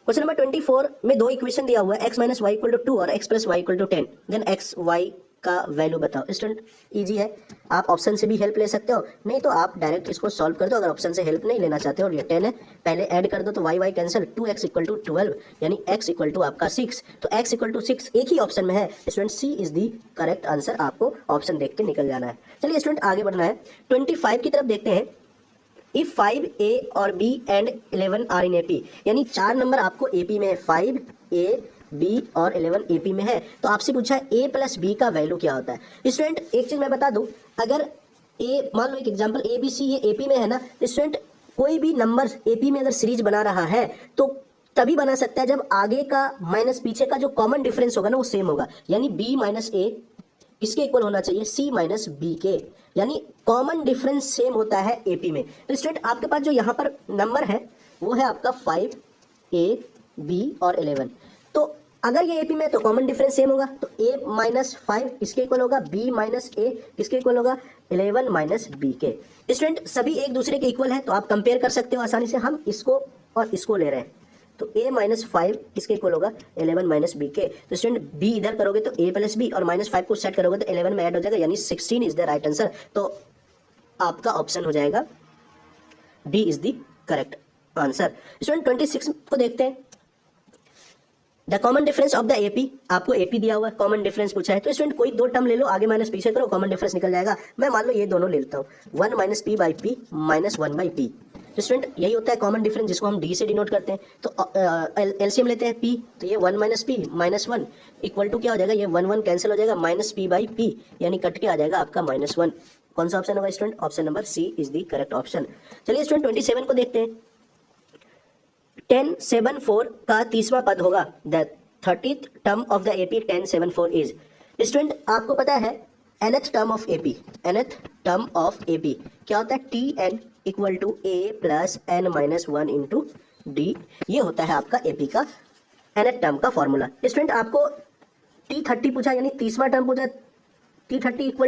क्वेश्चन नंबर 24 में दो इक्वेशन दिया हुआ है, x - y = 2 और x + y = 10। Then x y का वैल्यू बताओ। स्टूडेंट इजी है, आप ऑप्शन से भी हेल्प ले सकते हो, नहीं तो आप डायरेक्ट इसको सॉल्व कर दो। अगर ऑप्शन से हेल्प नहीं लेना चाहते हो और ये 10 है, पहले ऐड कर दो तो y कैंसिल, 2x = 12 यानी x = आपका 6। तो x = 6 एक ही ऑप्शन में है student, C is the correct answer. आपको ऑप्शन देख के निकल जाना है। चलिए स्टूडेंट आगे बढ़ना है, 25 की तरफ देखते हैं। इफ 5a और b and 11 are in AP, यानी 4 नंबर आपको AP में है, 5a b और 11 AP में है, तो आपसे पूछा है a + b का वैल्यू क्या होता है। स्टूडेंट एक चीज मैं बता दूं, अगर a मान लो एक एग्जांपल ABC ये AP में है ना, स्टूडेंट कोई भी नंबर AP में अगर सीरीज बना रहा है तो तभी बना सकता है जब आगे का माइनस पीछे का जो कॉमन डिफरेंस होगा ना वो सेम होगा, यानी b - a किसके इक्वल होना चाहिए? c - b के, यानी कॉमन डिफरेंस सेम होता है AP में। तो स्टूडेंट आपके पास जो यहाँ पर नंबर है वो है आपका 5a b और 11। तो अगर ये AP में तो कॉमन डिफरेंस सेम होगा, तो a - 5 किसके इक्वल होगा? b - a किसके इक्वल होगा? 11 - b के। स्टूडेंट सभी एक दूसरे के इक्वल है तो आप कंपेयर कर सकते हो आसानी से। हम इसको और इसको ले रहे हैं तो a - 5 किसके इक्वल होगा? 11 - b के। तो स्टूडेंट b इधर करोगे तो a + b और -5 को सेट करोगे तो 11 में ऐड हो जाएगा, यानी 16 इज द राइट आंसर। तो आपका ऑप्शन हो जाएगा d is the correct answer. Student 26 को देखते हैं। The common difference of the AP, आपको AP दिया हुआ है, कॉमन डिफरेंस पूछा है तो स्टूडेंट कोई दो टर्म ले लो, आगे माइनस पीछे करो, कॉमन डिफरेंस निकल जाएगा। मैं मान लो ये दोनों ले लेता हूँ, 1 - p/p - 1/p। तो स्टूडेंट यही होता है कॉमन डिफरेंस जिसको हम d से डिनोट करते हैं। तो एलसीएम लेते हैं p, तो ये 1 - p - 1 इक्वल टू क्या हो जाएगा? ये 1 कैंसिल हो जाएगा, -p/p यानी कट के आ जाएगा आपका -1। कौन सा ऑप्शन होगा student? Option number C is the correct option. चलिए स्टूडेंट 27 को देखते हैं। 1074 का 30वां पद होगा, the 30th term of the AP 1074 is. Student आपको पता है nth term of AP, nth term of AP क्या होता है? Tn = a + n - 1 × d, ये होता है आपका AP का nth टर्म का फॉर्मूला। स्टूडेंट आपको T30 पूछा, यानी 30वां टर्म पूछा, T30 =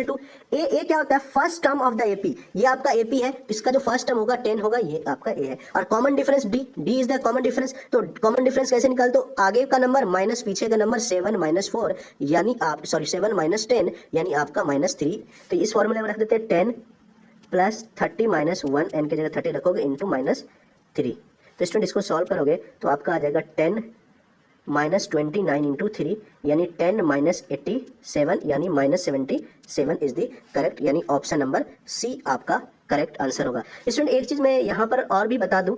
a क्या होता है? First term of the AP। ये आपका AP है, इसका जो फर्स्ट टर्म होगा 10 होगा, ये आपका a है। और common difference d is the common difference. तो कॉमन डिफरेंस कैसे निकाल? तो आगे का नंबर माइनस पीछे का नंबर 7 - 4 यानी आप 7 - 10 यानी आपका -3। तो इस फॉर्मूले में रख देते हैं 10 + 30 - 1, n की जगह 30 रखोगे इंटू -3। तो स्टूडेंट इसको सॉल्व करोगे तो आपका आ जाएगा 10 - 29 × 3 यानी 10 - 87 यानी -77 इज द करेक्ट, यानी ऑप्शन नंबर सी आपका करेक्ट आंसर होगा। स्टूडेंट एक चीज मैं यहाँ पर और भी बता दूं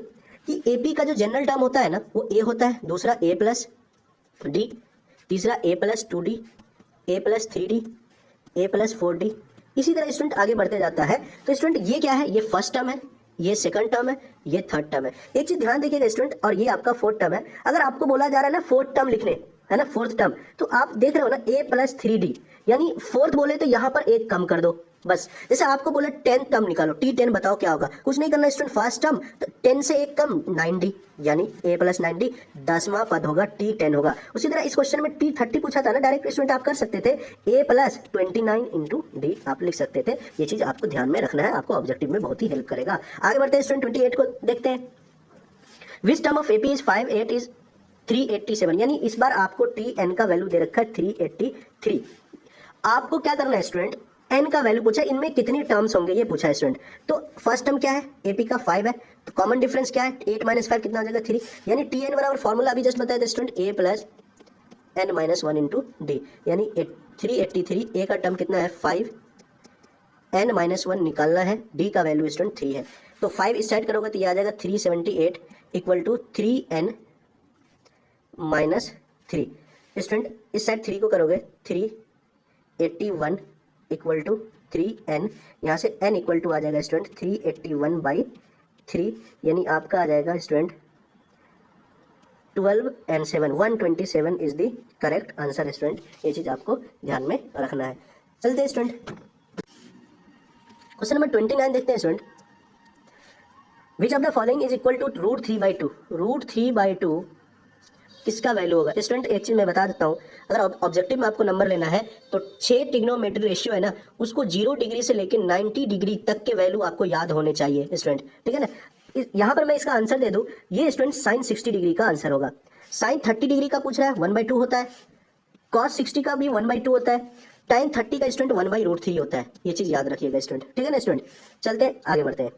कि AP का जो जनरल टर्म होता है ना वो a होता है, दूसरा a + d, तीसरा a + 2d, a + 3d, a + 4d। इसी तरह स्टूडेंट आगे बढ़ते जाता है। तो स्टूडेंट ये क्या है? ये फर्स्ट टर्म है, ये सेकंड टर्म है, ये थर्ड टर्म है। एक चीज ध्यान देखिएगा स्टूडेंट, और ये आपका फोर्थ टर्म है। अगर आपको बोला जा रहा है ना फोर्थ टर्म लिखने, है ना, फोर्थ टर्म। तो आप देख रहे हो ना a+3d, यानी फोर्थ बोले तो यहाँ पर एक कम कर दो बस। जैसे आपको बोला 10 टर्म निकालो, T10 बताओ क्या होगा, कुछ नहीं करना स्टूडेंट, फर्स्ट टर्म तो 10 से एक कम 9d, यानी a+9d 10वां पद होगा, T10 होगा। उसी तरह इस क्वेश्चन में T30 पूछा था ना, डायरेक्ट स्टूडेंट आप कर सकते थे a+29 इंटू d आप लिख सकते थे। ये चीज आपको ध्यान में रखना है, आपको ऑब्जेक्टिव में बहुत ही हेल्प करेगा। आगे बढ़ते हैं स्टूडेंट 28 को देखते हैं। Which term of AP is 5 8 is 387, यानी इस बार आपको Tn का वैल्यू दे रखा है 383। आपको क्या करना है स्टूडेंट, n का वैल्यू पूछा है, इनमें कितनी टर्म्स होंगे ये पूछा है स्टूडेंट। तो फर्स्ट टर्म क्या है, AP का 5 है, तो कॉमन डिफरेंस क्या है, 8 - 5 कितना हो जाएगा 3, यानी Tn बराबर फॉर्मूला अभी जस्ट बताया था स्टूडेंट, a+n - 1 इंटू d, यानी 383। a का टर्म कितना है 5, n - 1 निकालना है, d का वैल्यू स्टूडेंट 3 है, तो 5 स्टार्ट करोगे तो ये आ जाएगा 378 इक्वल टू 3n - 3। स्टूडेंट इस साइड 3 को करोगे 381 इक्वल टू 3n, यहाँ से n इक्वल टू आ जाएगा स्टूडेंट 381/3, यानी आपका आ जाएगा student 12 and 7 127 is the correct answer student. ये चीज आपको ध्यान में रखना है। चलते हैं स्टूडेंट क्वेश्चन नंबर 29 देखते हैं student. Which of the following is equal to √3/2, √3/2 किसका वैल्यू होगा स्टूडेंट। एक चीज मैं बता देता हूँ, अगर ऑब्जेक्टिव में आपको नंबर लेना है तो 6 ट्रिग्नोमेट्री रेशियो है ना, उसको 0 डिग्री से लेकर 90 डिग्री तक के वैल्यू आपको याद होने चाहिए स्टूडेंट, ठीक है ना। यहाँ पर मैं इसका आंसर दे दूं, ये स्टूडेंट साइन 60 डिग्री का आंसर होगा। साइन 30 डिग्री का पूछ रहा है 1/2 होता है, कॉस 60 का भी 1/2 होता है, टाइन 30 का स्टूडेंट 1/√3 होता है। ये चीज याद रखिएगा स्टूडेंट, ठीक है ना स्टूडेंट। चलते हैं आगे बढ़ते हैं,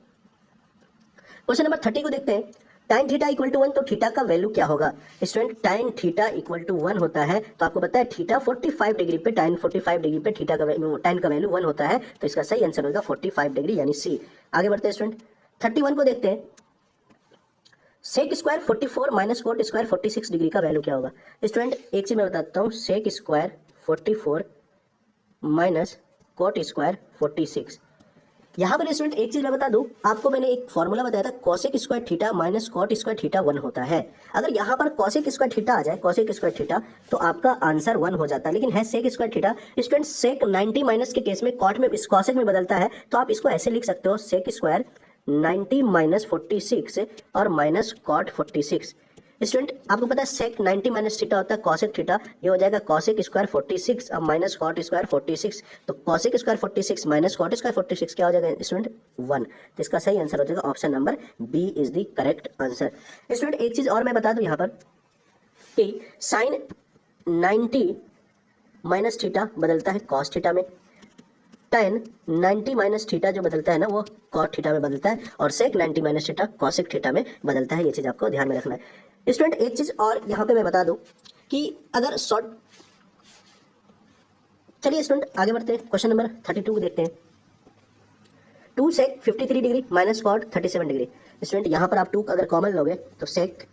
क्वेश्चन नंबर 30 को देखते हैं। टाइन थीटा इक्वल टू 1, तो थीटा का वैल्यू क्या होगा स्टूडेंट। टाइन थीटा इक्वल टू 1 होता है, तो आपको पता है थीटा 45 डिग्री पे, टाइन 45 डिग्री पे थीटा का वैल्यू, टाइन का वैल्यू 1 होता है, तो इसका सही आंसर होगा 45 डिग्री यानी सी। आगे बढ़ते हैं स्टूडेंट 31 को देखते हैं। Sec square 44 minus cot square 46 degree का वैल्यू क्या होगा स्टूडेंट। एक चीज मैं बताता हूँ, sec square 44 minus cot square 46। यहाँ पर स्टूडेंट एक चीज मैं बता दूं आपको, मैंने एक फॉर्मूला बताया था, cosec square theta minus cot square theta 1 होता है। अगर यहाँ पर कोसेक स्क्वायर थीटा आ जाए, कोसेक स्क्वायर थीटा, तो आपका आंसर 1 हो जाता है, लेकिन है सेक स्क्वायर थीटा। स्टूडेंट सेक 90 माइनस के केस में कॉट में कोसेक में बदलता है, तो आप इसको ऐसे लिख सकते हो, सेक स्क्वायर 90 माइनस 46 और माइनस कॉट 46। स्टूडेंट आपको पता है सेक 90 माइनस थीटा होता है कॉसेक थीटा, ये हो जाएगा कॉसेक स्क्वायर 46 और माइनस कॉट स्क्वायर 46, तो cosec square 46 minus cot square 46 क्या हो जाएगा स्टूडेंट 1। तो इसका सही आंसर हो जाएगा option number B is the correct answer. Student एक चीज और मैं बता दूं यहाँ पर कि साइन 90 माइनस थीटा बदलता है कॉस थीटा में, tan 90 माइनस थीटा जो बदलता है ना वो कॉट थीटा में बदलता है, और सेक 90 माइनस थीटा कॉसेक थीटा में बदलता है। ये चीज आपको ध्यान में रखना है स्टूडेंट। एक चीज और यहाँ पे मैं बता दूं कि अगर शॉर्ट, चलिए स्टूडेंट आगे बढ़ते हैं, क्वेश्चन नंबर 32 को देखते हैं। 2 sec 53 degree minus cot 37 degree. Student यहाँ पर आप 2 अगर कॉमन लोगे तो sec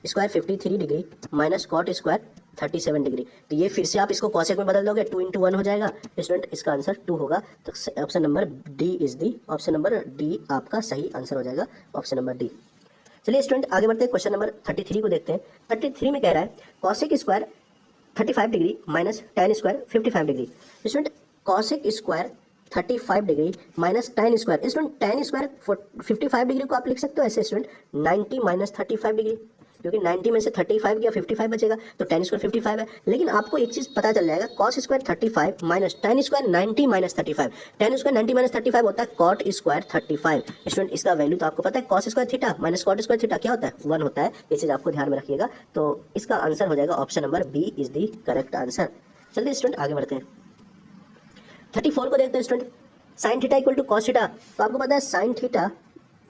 square 53 degree minus cot square 37 degree, तो ये फिर से आप इसको कॉसेक में बदल दोगे, 2 × 1 हो जाएगा स्टूडेंट, इसका आंसर 2 होगा। तो option number D is the, option number D आपका सही आंसर हो जाएगा, ऑप्शन नंबर डी। चलिए स्टूडेंट आगे बढ़ते हैं, क्वेश्चन नंबर 33 को देखते हैं। 33 में कह रहा है cosec square 35 degree minus tan square 55 degree. Student cosec square 35 degree minus tan square, student tan square 55 degree को आप लिख सकते हो ऐसे स्टूडेंट 90 माइनस 35 डिग्री, क्योंकि 90 में से 35 गया 55 बचेगा, तो tan स्क्वायर 55 है। लेकिन आपको एक चीज पता चल जाएगा, cos square 35 minus tan square 90 minus 35, tan square 90 minus 35 होता है cot स्क्वायर 35। स्टूडेंट इसका वैल्यू तो आपको पता है, cos square theta minus cot square theta क्या होता है 1 होता है। ये चीज आपको ध्यान में रखिएगा, तो इसका आंसर हो जाएगा option number B is the correct answer. चलिए स्टूडेंट आगे बढ़ते हैं, 34 को देखते हैं student. Sine theta equal to cos theta, तो आपको पता है sine theta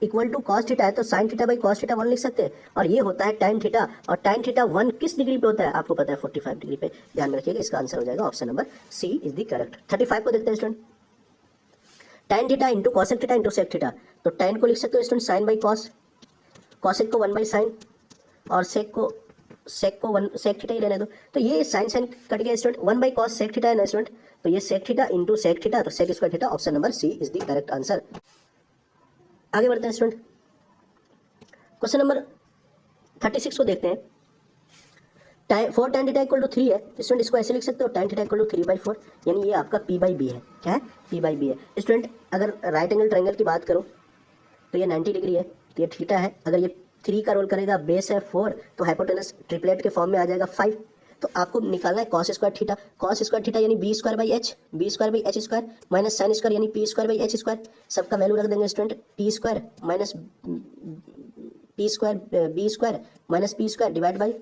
equal to cos theta है, तो sine theta by cos theta 1 लिख सकते हैं, और ये होता है tan थीटा, और tan थीटा 1 किस डिग्री पे होता है आपको पता है 45 डिग्री पे। ध्यान में रखिएगा, इसका आंसर हो जाएगा option number C is the correct. 35 को देखते हैं student. tan theta into cosec theta into sec theta, तो tan को लिख सकते हो student sine by cos, cosec को 1 बाई साइन, और सेक को सेक थीटा ही रहने दो, तो ये साइन साइन कट गया student, 1 by cosec theta है ना स्टूडेंट, तो ये sec theta into sec theta, तो sec square theta, option number C is the correct answer. आगे बढ़ते हैं स्टूडेंट, क्वेश्चन नंबर 36 को देखते हैं। 4 tan थीटा इक्वल टू 3 है, स्टूडेंट इसको ऐसे लिख सकते हो tan थीटा इक्वल टू 3/4, यानी ये आपका p/b है। क्या है? p/b है। स्टूडेंट अगर राइट एंगल ट्रायंगल की बात करो तो ये 90 डिग्री है, तो ये थीटा है। अगर ये 3 का रोल करेगा, बेस है 4, तो हाइपोटेनस ट्रिपलेट के फॉर्म में आ जाएगा 5। तो आपको निकालना है cos square theta. Cos square theta यानी b square by h, b square by h square minus sine square यानी p square by h square. सबका वैल्यू रख देंगे student, p square minus p square b square minus p square divide by,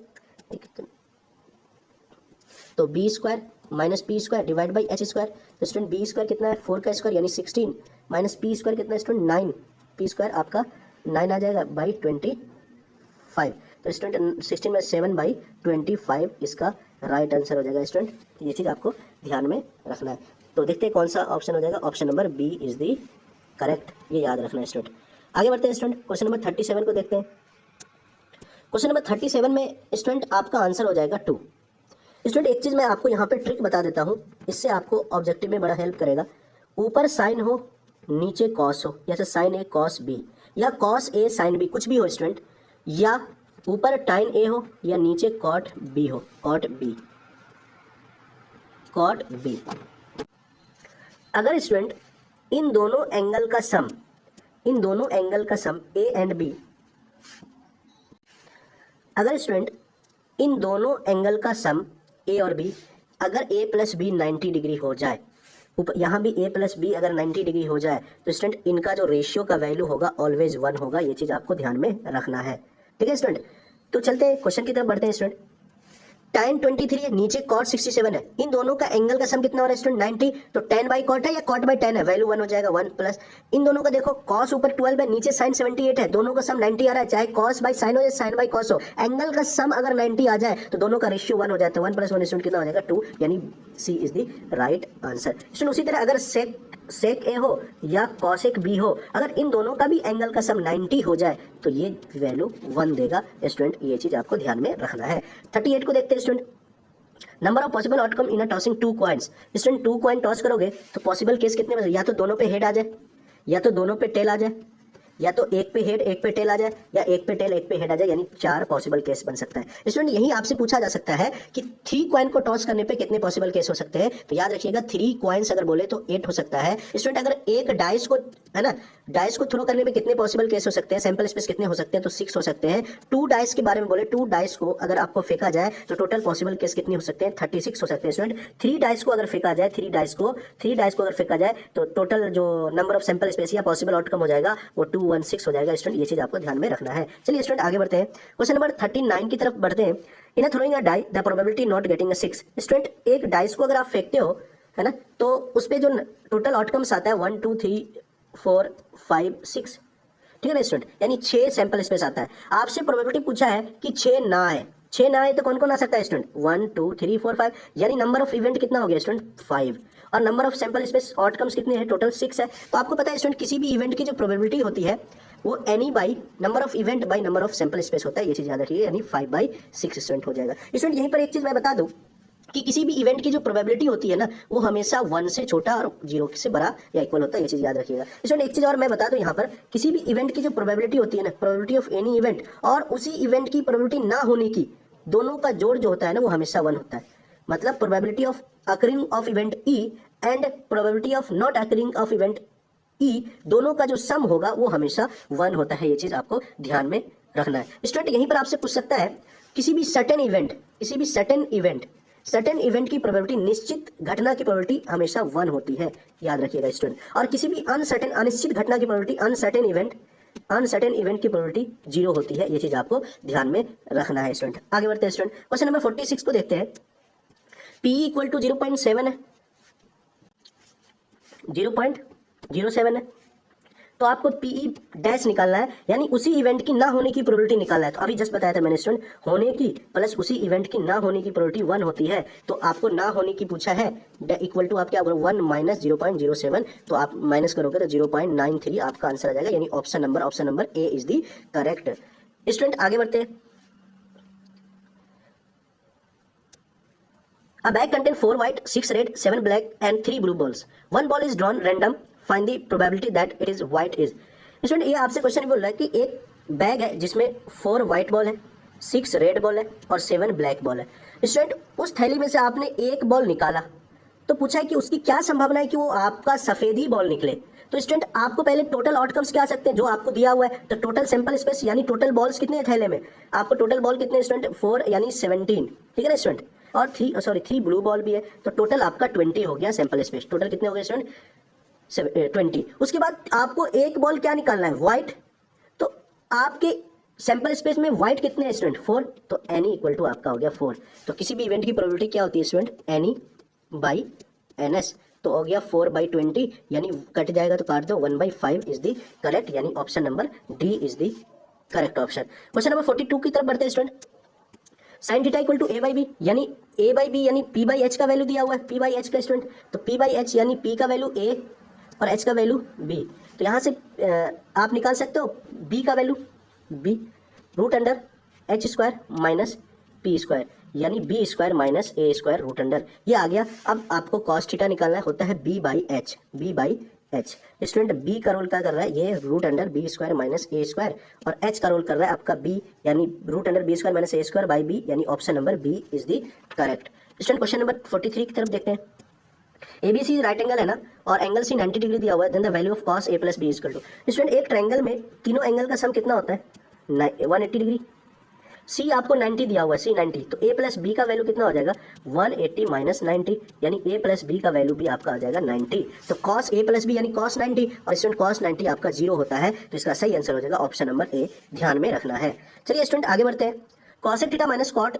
तो b square minus p square divide by h square. तो student b square कितना है 4 का square यानी 16 minus p square कितना है स्टूडेंट 9, p स्क्वायर आपका 9 आ जाएगा बाई 25। तो स्टूडेंट 16 में 7/25 इसका राइट आंसर हो जाएगा स्टूडेंट। ये चीज़ आपको ध्यान में रखना है। तो देखते हैं कौन सा ऑप्शन हो जाएगा, option number B is the correct, ये याद रखना है स्टूडेंट। आगे बढ़ते हैं स्टूडेंट, क्वेश्चन नंबर 37 को देखते हैं। क्वेश्चन नंबर 37 में स्टूडेंट आपका आंसर हो जाएगा 2। स्टूडेंट एक चीज़ मैं आपको यहाँ पे ट्रिक बता देता हूँ, इससे आपको ऑब्जेक्टिव में बड़ा हेल्प करेगा। ऊपर साइन हो, नीचे कॉस हो, जैसे साइन ए कॉस बी या कॉस ए साइन बी, कुछ भी हो स्टूडेंट, या ऊपर टाइन ए हो या नीचे कॉट बी हो, कॉट बी, कॉट बी। अगर स्टूडेंट इन दोनों एंगल का सम, इन दोनों एंगल का सम ए एंड बी, अगर स्टूडेंट इन दोनों एंगल का सम ए और बी, अगर a प्लस बी 90 डिग्री हो जाए, यहाँ भी a प्लस बी अगर 90 डिग्री हो जाए, तो स्टूडेंट इनका जो रेशियो का वैल्यू होगा ऑलवेज 1 होगा। ये चीज़ आपको ध्यान में रखना है, ठीक है स्टूडेंट। तो चलते हैं क्वेश्चन की तरफ बढ़ते हैं स्टूडेंट। tan 23 है, नीचे cot 67 है, इन दोनों का एंगल का सम कितना हो रहा है स्टूडेंट 90, तो tan बाई कॉट है या cot बाई tan है, वैल्यू 1 हो जाएगा 1 प्लस इन दोनों का देखो cos ऊपर 12 है, नीचे sin 78 है, दोनों का सम 90 आ रहा है, चाहे cos बाई sin हो या sin बाई cos हो, एंगल का सम अगर 90 आ जाए तो दोनों का रेशियो 1 हो जाता है, 1 प्लस 1 स्टूडेंट कितना हो जाएगा 2, यानी C is the right answer student. उसी तरह अगर सेक ए हो या कॉसेक बी हो, अगर इन दोनों का भी एंगल का सम 90 हो जाए तो ये वैल्यू 1 देगा स्टूडेंट, ये चीज आपको ध्यान में रखना है। 38 को देखते हैं student. Number of possible outcome in a tossing 2 coins. Student 2 coin toss करोगे तो पॉसिबल केस कितने बचे, या तो दोनों पे हेड आ जाए, या तो दोनों पे टेल आ जाए, या तो एक पे हेड एक पे टेल आ जाए, या एक पे टेल एक पे हेड आ जाए, यानी 4 पॉसिबल केस बन सकता है स्टूडेंट। यही आपसे पूछा जा सकता है कि 3 कॉइन को टॉस करने पे कितने पॉसिबल केस हो सकते हैं, तो याद रखिएगा 3 कॉइन्स अगर बोले तो 8 हो सकता है स्टूडेंट। अगर एक डाइस को, है ना, डाइस को थ्रो करने पे कितने पॉसिबल केस हो सकते हैं, सैंपल स्पेस कितने हो सकते हैं, तो 6 हो सकते हैं। 2 डाइस के बारे में बोले, 2 डाइस को अगर आपको फेंका जाए तो टोटल पॉसिबल केस कितने हो सकते हैं, 36 हो सकते हैं स्टूडेंट। 3 डाइस को अगर फेंका जाए, 3 डाइस को अगर फेंका जाए तो टोटल जो नंबर ऑफ सैंपल स्पेस या पॉसिबल आउटकम हो जाएगा वो 216 हो जाएगा स्टूडेंट। ये चीज आपको ध्यान में रखना है। चलिए स्टूडेंट आगे बढ़ते हैं, क्वेश्चन नंबर 39 की तरफ बढ़ते हैं। In a throwing a die the probability not getting a 6। Student एक डाइस को अगर आप फेंकते हो, है ना, तो उस पे जो टोटल आउटकम्स आता है 1 2 3 4 5 6, ठीक है ना स्टूडेंट, यानी 6 सैंपल स्पेस आता है। आपसे प्रोबेबिलिटी पूछा है कि 6 ना है, 6 ना है तो कौन कौन आ सकता है स्टूडेंट, 1 2 3 4 5, यानी नंबर ऑफ इवेंट कितना हो गया स्टूडेंट 5, और number of sample space outcomes कितने हैं, टोटल 6 है। तो आपको पता है स्टूडेंट किसी भी इवेंट की जो प्रोबेबिलिटी होती है वो any by number of event by number of sample space होता है, ये चीज याद रखिए, यानी 5/6 स्टूडेंट हो जाएगा स्टूडेंट। यहीं पर एक चीज मैं बता दूं कि किसी भी इवेंट की जो प्रोबेबिलिटी होती है ना, वो हमेशा 1 से छोटा और 0 से बड़ा या इक्वल होता है, ये चीज याद रखिएगा स्टूडेंट। एक चीज और मैं बता दूं यहाँ पर, किसी भी इवेंट की जो प्रोबेबिलिटी होती है ना, प्रोबेबिलिटी ऑफ एनी इवेंट और उसी इवेंट की प्रोबेबिलिटी ना होने की, दोनों का जोड़ जो होता है ना वो हमेशा 1 होता है। मतलब probability of occurring of event E and probability of not occurring of event E, दोनों का जो सम होगा वो हमेशा 1 होता है, ये चीज आपको ध्यान में रखना है स्टूडेंट। यहीं पर आपसे पूछ सकता है किसी भी सर्टेन इवेंट की प्रोबेबिलिटी, निश्चित घटना की प्रोबेबिलिटी हमेशा 1 होती है, याद रखिएगा स्टूडेंट। और किसी भी अनिश्चित घटना की प्रोबेबिलिटी, अनसर्टेन इवेंट की प्रोबेबिलिटी 0 होती है, ये चीज आपको ध्यान में रखना है स्टूडेंट। आगे बढ़ते हैं स्टूडेंट, क्वेश्चन नंबर 46 को देखते हैं। P इक्वल टू 0.7 है, 0.07 है, तो आपको PE डैश निकालना है, यानी उसी इवेंट की ना होने की प्रोबेबिलिटी निकालना है। तो अभी जस्ट बताया था मैंने स्टूडेंट, होने की प्लस उसी इवेंट की ना होने की प्रोबेबिलिटी 1 होती है, तो आपको ना होने की पूछा है, इक्वल टू आप क्या 1 माइनस 0.07, तो आप माइनस करोगे तो 0.93 आपका आंसर आ जाएगा, यानी option number A is the correct student. आगे बढ़ते हैं। A bag contains 4 white, 6 red, 7 black and 3 blue balls. One ball is drawn random. Find the probability that it is white is. Student ये आपसे question बोल रहा है कि एक बैग है जिसमें 4 व्हाइट बॉल है, 6 रेड बॉल है और 7 ब्लैक बॉल है। स्टूडेंट उस थैली में से आपने एक बॉल निकाला, तो पूछा है कि उसकी क्या संभावना है कि वो आपका सफेद ही बॉल निकले। तो स्टूडेंट आपको पहले टोटल आउटकम्स क्या आ सकते हैं जो आपको दिया हुआ है, तो टोटल सैंपल स्पेस यानी टोटल बॉल्स कितने हैं थैले में, आपको टोटल बॉल कितने स्टूडेंट 4 यानी 17, ठीक है ना स्टूडेंट, और 3 ब्लू बॉल भी है, तो टोटल आपका 20 हो गया सैंपल स्पेस। टोटल कितने हो गए स्टूडेंट 20। उसके बाद आपको एक बॉल क्या निकालना है, व्हाइट, तो आपके सैंपल स्पेस में व्हाइट कितने हैं स्टूडेंट 4, तो एनी इक्वल टू आपका हो गया 4। तो किसी भी इवेंट की प्रोबेबिलिटी क्या होती है स्टूडेंट, एनी बाई एनएस, तो हो गया 4/20 यानी कट जाएगा तो काट दो, 1/5 इज द करेक्ट, यानी option number D is the correct option. Question number 42 की तरफ बढ़ते हैं student. Sine theta equal to A by B, यानी ए बाई बी यानी पी बाई एच का वैल्यू दिया हुआ है, पी बाई एच का स्टूडेंट, तो पी बाई एच यानी पी का वैल्यू ए और एच का वैल्यू बी, तो यहाँ से आप निकाल सकते हो बी का value B root under H square minus P square, यानी B square minus A square root under, ये आ गया। अब आपको कॉस थीटा निकालना होता है B by H, B by H. Student B का रोल क्या कर रहा है, ये root under B square minus A square, और एच का रोल कर रहा है आपका बी यानी root under B square minus A square by B, यानी option number B is the correct. Student question number 43 की तरफ देखते हैं। ABC राइट एंगल है ना, और एंगल सी 90 डिग्री दिया हुआ है, then the value of cos A plus B equal to. Student एक ट्रायंगल में तीनों एंगल का सम कितना होता है 180 डिग्री, सी आपको 90 दिया हुआ है, सी 90, तो A प्लस बी का वैल्यू कितना हो जाएगा 180 माइनस 90, यानी A प्लस बी का वैल्यू भी आपका आ जाएगा 90। तो cos A प्लस बी यानी cos 90, और स्टूडेंट cos 90 आपका 0 होता है, तो इसका सही आंसर हो जाएगा ऑप्शन नंबर ए, ध्यान में रखना है। चलिए स्टूडेंट आगे बढ़ते हैं। cosec theta minus cot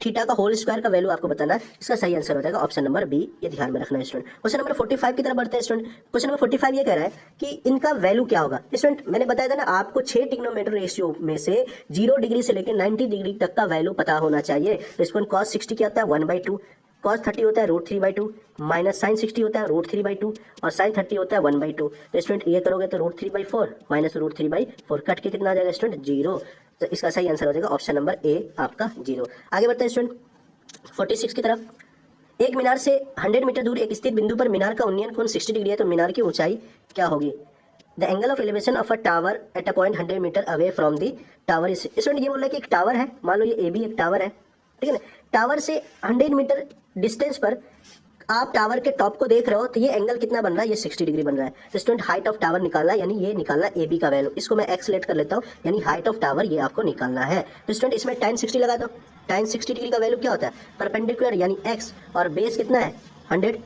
theta का होल स्क्वायर का वैल्यू आपको बताना है, इसका सही आंसर हो जाएगा ऑप्शन नंबर बी, ये ध्यान में रखना है स्टूडेंट। क्वेश्चन नंबर 45 की तरफ बढ़ते हैं स्टूडेंट। क्वेश्चन नंबर 45 ये कह रहा है कि इनका वैल्यू क्या होगा। स्टूडेंट मैंने बताया था ना आपको 6 ट्रिग्नोमेट्री रेशियो में से 0 डिग्री से लेकर 90 डिग्री तक का वैल्यू पता होना चाहिए। तो स्टूडेंट cos 60 क्या होता है 1/2, cos 30 होता है √3/2, माइनस sin 60 होता है √3/2, और sin 30 होता है 1/2। तो स्टूडेंट ये करोगे तो √3/4 माइनस √3/4 कट के कितना आ जाएगा स्टूडेंट 0, तो इसका सही आंसर हो जाएगा ऑप्शन नंबर ए आपका 0। आगे बढ़ते हैं स्टूडेंट 46 की तरफ। एक मीनार से 100 मीटर दूर एक स्थित बिंदु पर मीनार का उन्नयन कोण 60 डिग्री है, तो मीनार की ऊंचाई क्या होगी। The angle of elevation of a tower at a point 100 meter away from the tower is. Student ये बोल रहा है कि एक टावर है, मान लो ये ए बी एक टावर है, ठीक है ना, टावर से 100 मीटर डिस्टेंस पर आप टावर के टॉप को देख रहे हो, तो ये एंगल कितना बन रहा है, ये 60 डिग्री बन रहा है। तो स्टूडेंट हाइट ऑफ टावर निकालना है, यानी ये निकालना ए बी का वैल्यू, इसको मैं एक्स लेट कर लेता हूँ, यानी हाइट ऑफ टावर ये आपको निकालना है। तो स्टूडेंट इसमें tan 60 लगा दो, tan 60 डिग्री का वैल्यू क्या होता है परपेंडिकुलर यानी x, और बेस कितना है 100,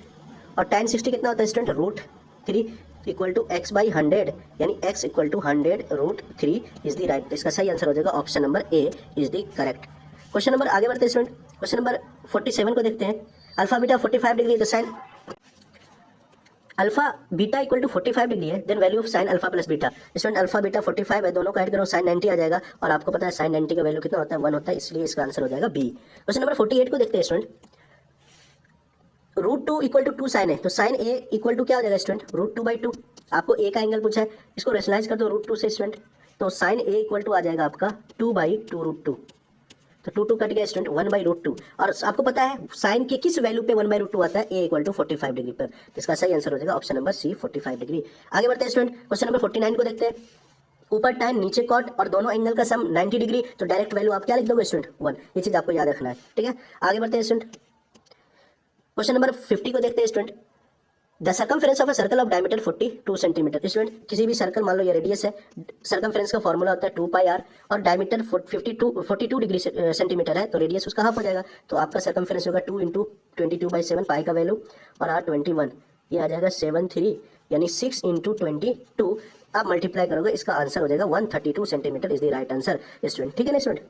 और tan 60 कितना होता है student √3 equal to x by 100, यानी x equal to 100 √3 is the right. इसका सही आंसर हो जाएगा option number A is the correct. Question number आगे बढ़ते हैं स्टूडेंट। क्वेश्चन नंबर 47 को देखते हैं। अल्फा बीटा 45 डिग्री है, तो sine alpha beta equal to 45 degree है, then value of sine alpha plus beta. Student alpha beta 45 है, दोनों का ऐड करो साइन 90 आ जाएगा, और आपको पता है साइन 90 का वैल्यू कितना होता है 1 होता है, इसलिए इसका आंसर हो जाएगा बी। क्वेश्चन नंबर 48 को देखते हैं स्टूडेंट। √2 इक्वल टू 2 साइन है, तो साइन ए इक्वल टू क्या हो जाएगा स्टूडेंट √2/2। आपको ए का एंगल पूछा है, इसको रेशनलाइज कर दो √2 से स्टूडेंट, तो साइन ए इक्वल टू आ जाएगा आपका 2/2 √2, तो 2 कट गया स्टूडेंट 1/√2, और आपको पता है साइन के किस वैल्यू पे 1/√2 आता है, ए इक्वल टू 45 डिग्री पर, तो इसका सही आंसर हो जाएगा ऑप्शन नंबर सी 45 डिग्री। आगे बढ़ते हैं स्टूडेंट। क्वेश्चन नंबर 49 को देखते हैं। ऊपर tan नीचे कॉट और दोनों एंगल का सम 90 डिग्री, तो डायरेक्ट वैल्यू आप क्या लिख दोगे स्टूडेंट 1, ये चीज आपको याद रखना है, ठीक है। आगे बढ़ते हैं स्टूडेंट। क्वेश्चन नंबर 50 को देखते हैं student. The circumference of a circle of diameter 42 centimetre. Student किसी भी सर्कल मान लो ये रेडियस है, सर्कमफेरेंस का फॉर्मूला होता है 2πr, और डायमीटर 42 डिग्री सेंटीमीटर है, तो रेडियस उसका हाफ हो जाएगा, तो आपका सर्कमफेरेंस होगा 2 × 22/7 पाई का वैल्यू, और r 21, ये आ जाएगा 73, यानी 6 × 22 आप मल्टीप्लाई करोगे, इसका आंसर हो जाएगा 132 centimetre is the right answer student, ठीक है ना स्टूडेंट।